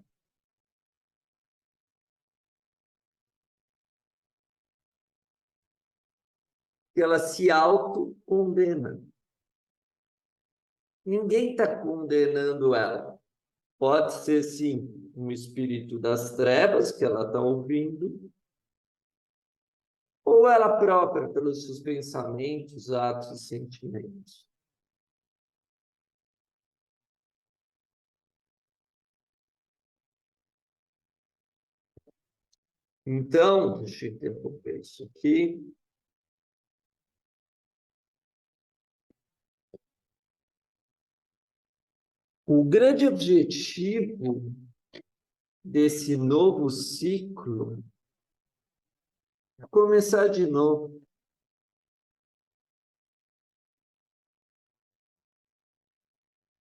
Ela se autocondena. Ninguém está condenando ela. Pode ser, sim, um espírito das trevas que ela está ouvindo, ou ela própria, pelos seus pensamentos, atos e sentimentos. Então, deixa eu interromper isso aqui. O grande objetivo desse novo ciclo é começar de novo.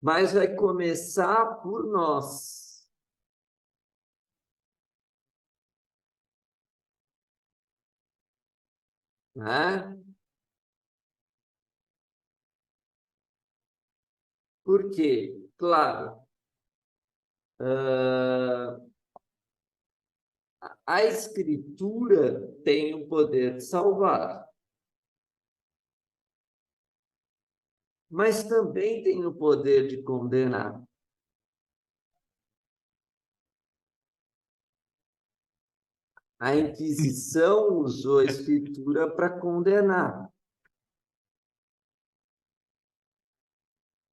Mas vai começar por nós. Né? Por quê? Claro, a Escritura tem o poder de salvar, mas também tem o poder de condenar. A Inquisição usou a Escritura para condenar.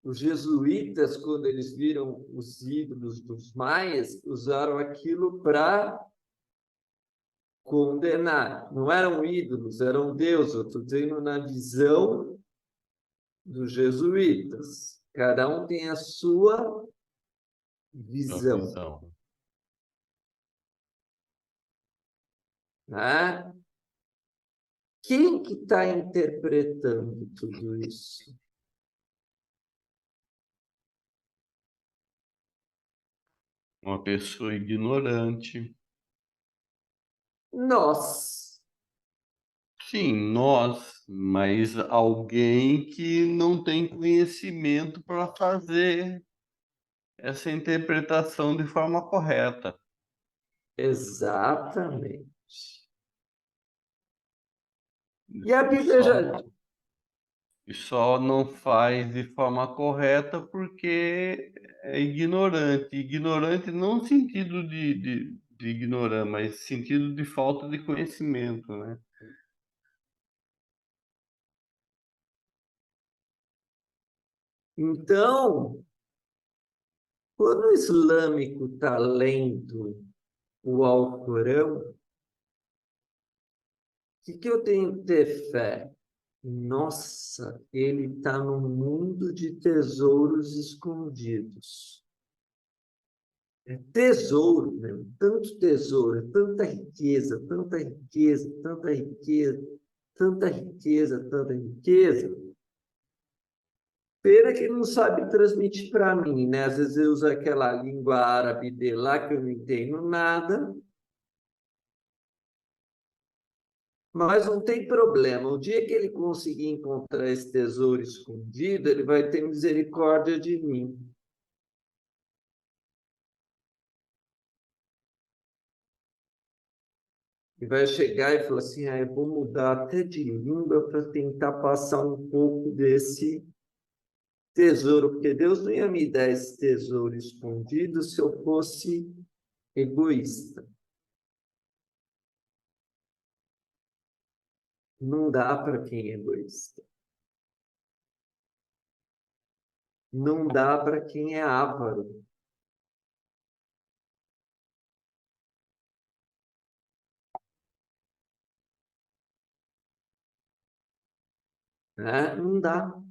Os jesuítas, quando eles viram os ídolos dos maias, usaram aquilo para condenar. Não eram ídolos, eram deuses. Eu estou dizendo na visão dos jesuítas. Cada um tem a sua visão. Visão. Né? Quem que está interpretando tudo isso? Uma pessoa ignorante. Nós. Sim, nós, mas alguém que não tem conhecimento para fazer essa interpretação de forma correta. Exatamente. E a E Bíblia já... só não faz de forma correta porque é ignorante. Ignorante não no sentido de ignorar, mas sentido de falta de conhecimento, né? Então, quando o islâmico está lendo o Alcorão, o que eu tenho que ter fé? Nossa, ele está num mundo de tesouros escondidos. É tesouro, né? Tanto tesouro, tanta riqueza, tanta riqueza, tanta riqueza, tanta riqueza, tanta riqueza. Pena que ele não sabe transmitir para mim, né? Às vezes eu uso aquela língua árabe de lá que eu não entendo nada, mas não tem problema. O dia que ele conseguir encontrar esse tesouro escondido, ele vai ter misericórdia de mim. E vai chegar e falar assim, eu vou mudar até de língua para tentar passar um pouco desse tesouro, porque Deus não ia me dar esse tesouro escondido se eu fosse egoísta. Não dá para quem é egoísta. Não dá para quem é avaro. Né? Não dá.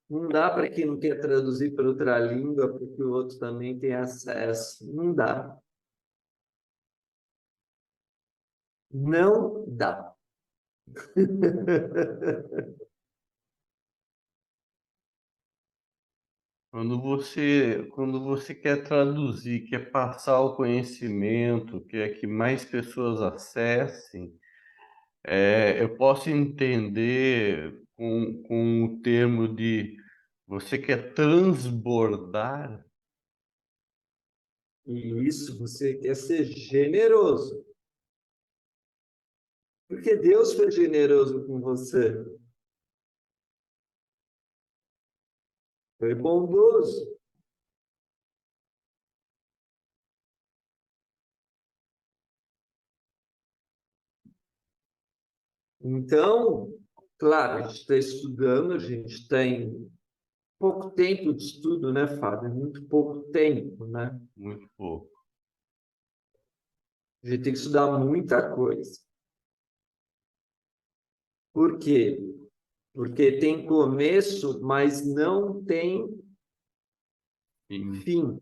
Não dá para quem não quer traduzir para outra língua, porque o outro também tem acesso. Não dá. Não dá. Quando você quer traduzir, quer passar o conhecimento, quer que mais pessoas acessem, eu posso entender com o termo de você quer transbordar. E isso você quer ser generoso. Porque Deus foi generoso com você. Foi bondoso. Então, claro, a gente está estudando, a gente tem pouco tempo de estudo, né, Fábio? Muito pouco tempo, né? Muito pouco. A gente tem que estudar muita coisa. Por quê? Porque tem começo, mas não tem Sim. fim.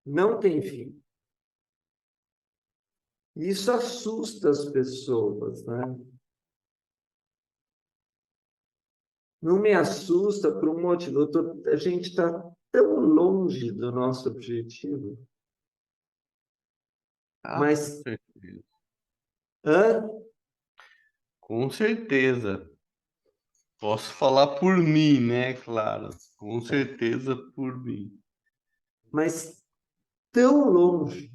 Não tem fim. Isso assusta as pessoas, né? Não me assusta por um motivo. A gente está tão longe do nosso objetivo. Ah, com Mas, certeza. hã? Com certeza. Posso falar por mim, né? Claro. Com certeza por mim. Mas tão longe.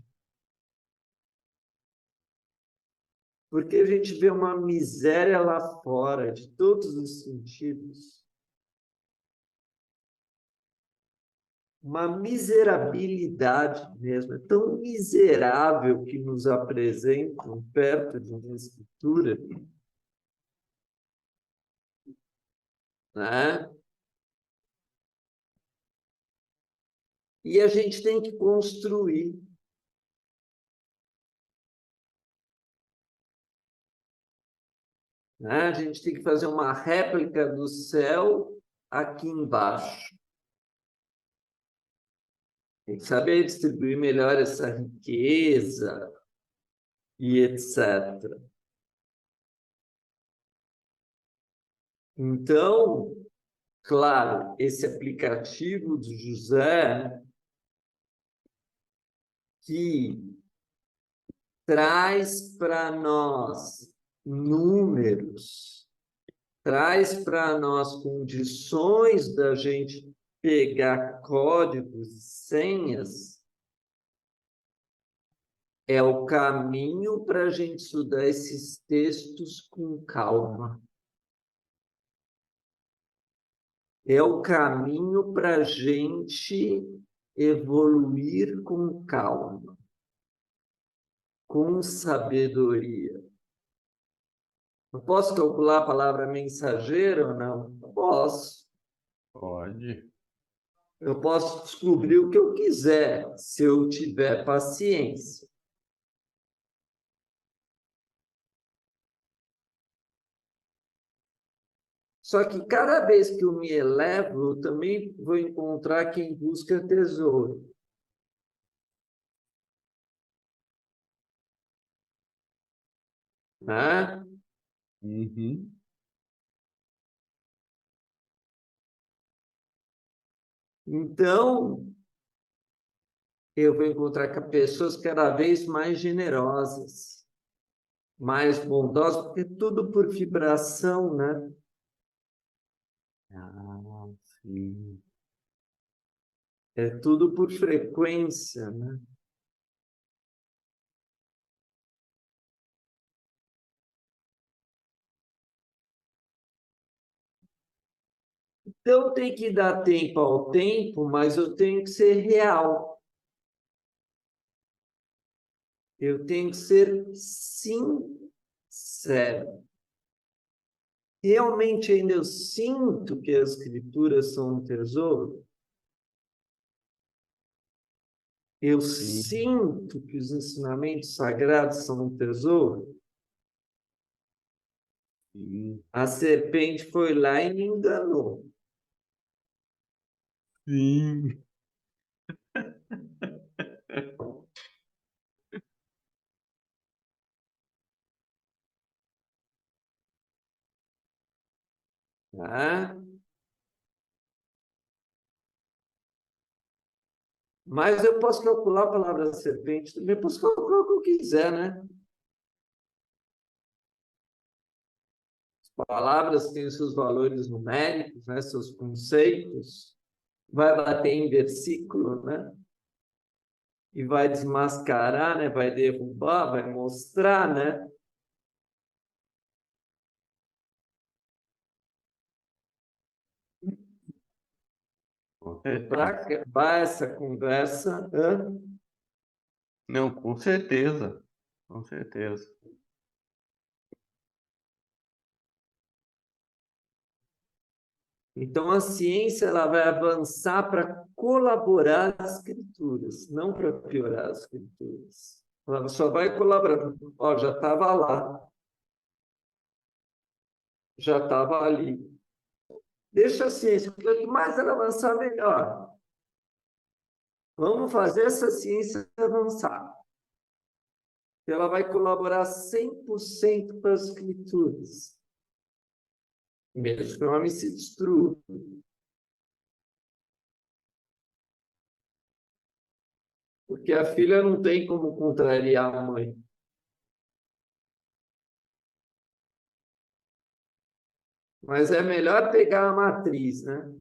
Porque a gente vê uma miséria lá fora, de todos os sentidos. Uma miserabilidade mesmo. É tão miserável que nos apresentam perto de uma escritura, né? E a gente tem que construir. Né? A gente tem que fazer uma réplica do céu aqui embaixo. Tem que saber distribuir melhor essa riqueza e etc. Então, claro, esse aplicativo do José, que traz para nós números, traz para nós condições da gente pegar códigos e senhas, é o caminho para a gente estudar esses textos com calma. É o caminho para a gente evoluir com calma, com sabedoria. Eu posso calcular a palavra mensageiro ou não? Posso. Pode. Eu posso descobrir o que eu quiser, se eu tiver paciência. Só que cada vez que eu me elevo, eu também vou encontrar quem busca tesouro. Né? Uhum. Então, eu vou encontrar com pessoas cada vez mais generosas, mais bondosas, porque tudo por vibração, né? Ah, sim. É tudo por frequência, né? Então tem que dar tempo ao tempo, mas eu tenho que ser real. Eu tenho que ser sincero. Realmente ainda eu sinto que as escrituras são um tesouro? Eu Sim, sinto que os ensinamentos sagrados são um tesouro? sim, A serpente foi lá e me enganou. sim. Tá? Mas eu posso calcular a palavra serpente, também posso calcular o que eu quiser, né? As palavras têm os seus valores numéricos, né? Seus conceitos. Vai bater em versículo, né? E vai desmascarar, né? Vai derrubar, vai mostrar, né? Com Para certeza. acabar essa conversa, Não, com certeza. Com certeza. então a ciência ela vai avançar para colaborar as escrituras, não para piorar as escrituras. Ela só vai colaborar. Ó, já estava lá, já estava ali. Deixa a ciência, quanto mais ela avançar, melhor. Vamos fazer essa ciência avançar. Ela vai colaborar 100% para as escrituras. Mesmo que o homem se destrua. Porque a filha não tem como contrariar a mãe. Mas é melhor pegar a matriz, né?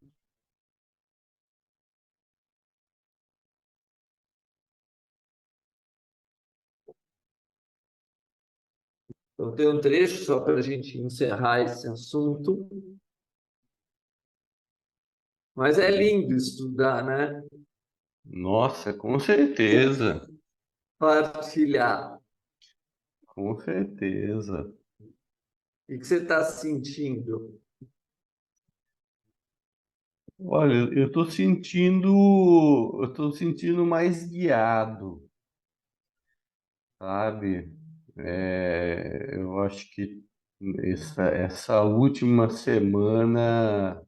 Eu tenho um trecho só para a gente encerrar esse assunto. Mas é lindo estudar, né? Nossa, com certeza. Partilhar. Com certeza. O que você está sentindo? Olha, eu tô sentindo mais guiado, sabe? Eu acho que essa última semana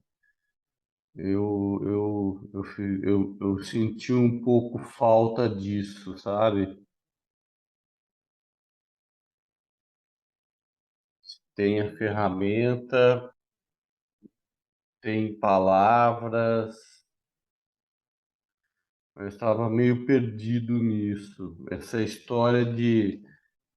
eu senti um pouco falta disso, sabe? Tem a ferramenta, tem palavras, eu estava meio perdido nisso. Essa história de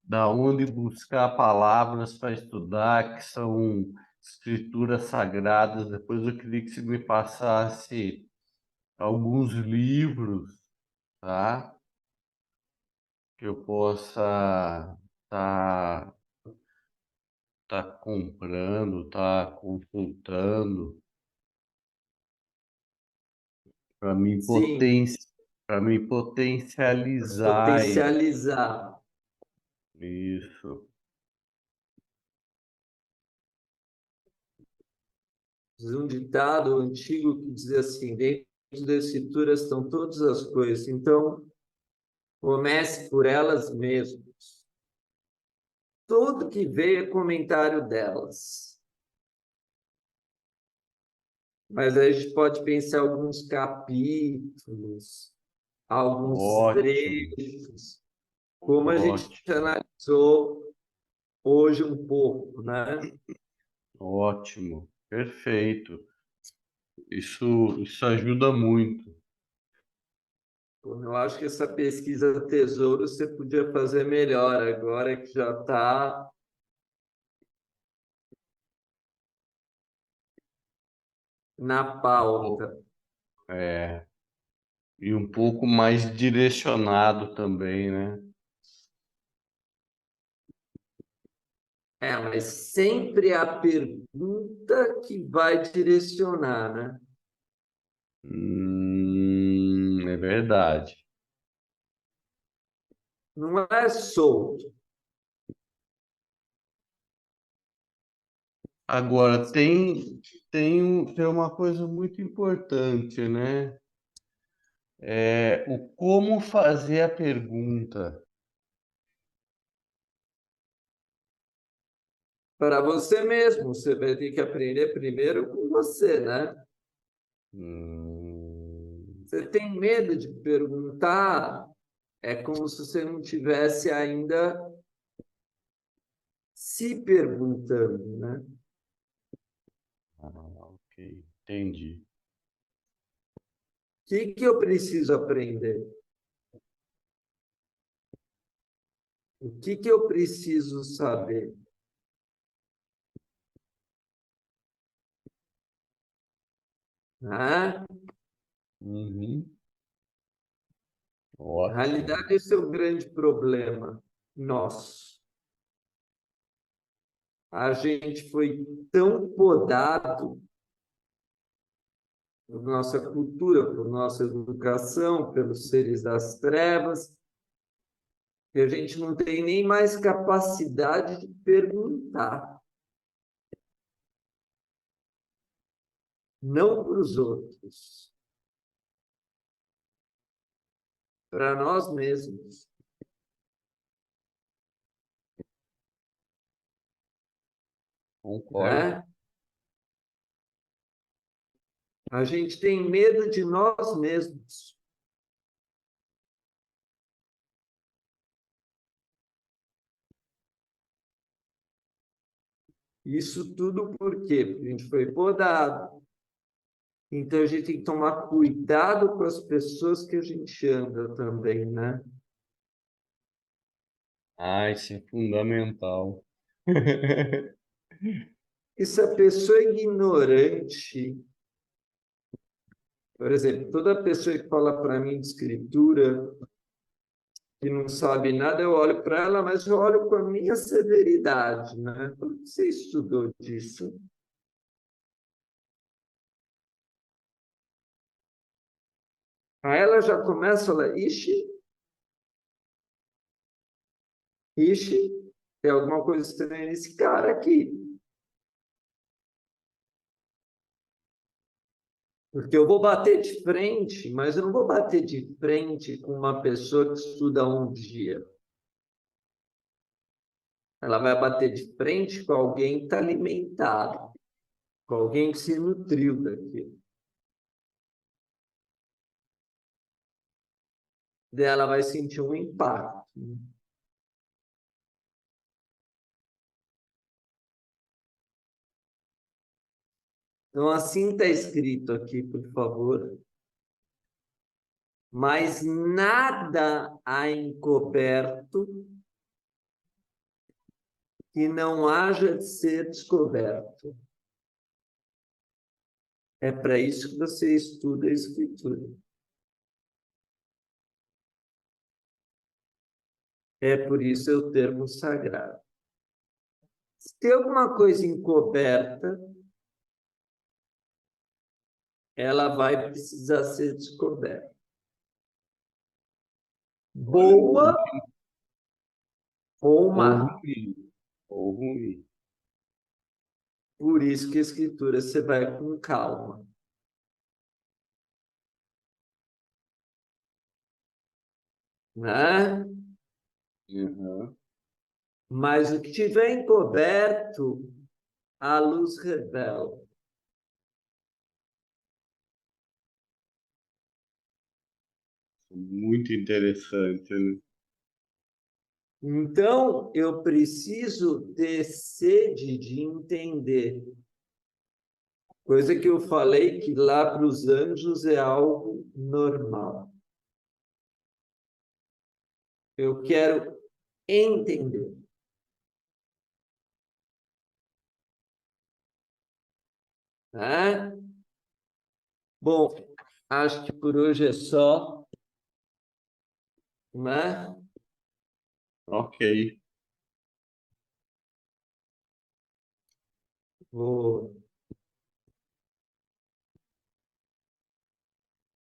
da onde buscar palavras para estudar, que são escrituras sagradas. Depois eu queria que você me passasse alguns livros, tá? Que eu possa estar comprando, tá consultando, para mim Sim, para mim potencializar potencializar. isso. Diz um ditado antigo que dizia assim: dentro das escrituras estão todas as coisas. Então, comece por elas mesmas. Tudo que veio é comentário delas. Mas a gente pode pensar alguns capítulos, alguns Ótimo, trechos, como a gente ótimo, analisou hoje um pouco, né? ótimo, perfeito. Isso ajuda muito. Eu acho que essa pesquisa tesouro você podia fazer melhor agora que já está na Um pouco, pauta. é, e um pouco mais direcionado também, né? É, mas sempre a pergunta que vai direcionar, né? É verdade. não é solto. Agora, tem uma coisa muito importante, né? É o como fazer a pergunta. Para você mesmo, você vai ter que aprender primeiro com você, né? Você tem medo de perguntar, é como se você não tivesse ainda se perguntando, né? Ok, entendi. O que eu preciso aprender? O que eu preciso saber? Né? Uhum. Na Ótimo. realidade, esse é o grande problema nosso. A gente foi tão podado por nossa cultura, por nossa educação, pelos seres das trevas, que a gente não tem nem mais capacidade de perguntar. Não para os outros, para nós mesmos. Concordo. Né? A gente tem medo de nós mesmos. Isso tudo por quê? Porque a gente foi podado. Então, a gente tem que tomar cuidado com as pessoas que a gente anda também, né? Ah, isso é fundamental. E se a pessoa é ignorante, por exemplo, toda pessoa que fala para mim de escritura, que não sabe nada, eu olho para ela, mas eu olho com a minha severidade, né? Como você estudou disso? Aí ela já começa a falar, ixi, tem alguma coisa estranha nesse cara aqui. Porque eu vou bater de frente, mas eu não vou bater de frente com uma pessoa que estuda um dia. Ela vai bater de frente com alguém que está alimentado, com alguém que se nutriu daquilo. Daí ela vai sentir um impacto. Então, assim está escrito aqui, por favor. Mas nada há encoberto que não haja de ser descoberto. É para isso que você estuda a Escritura. É por isso é o termo sagrado. Se tem alguma coisa encoberta, ela vai precisar ser descoberta. Olha, Boa ou ou má. ruim, ou ruim. Por isso que a Escritura você vai com calma. Né? Uhum. Mas o que tiver encoberto, a luz revela. Muito interessante, né? Então, eu preciso ter sede de entender. Coisa que eu falei que lá para os anjos é algo normal. Eu quero entender. Né? Bom, acho que por hoje é só. Né? Ok. Vou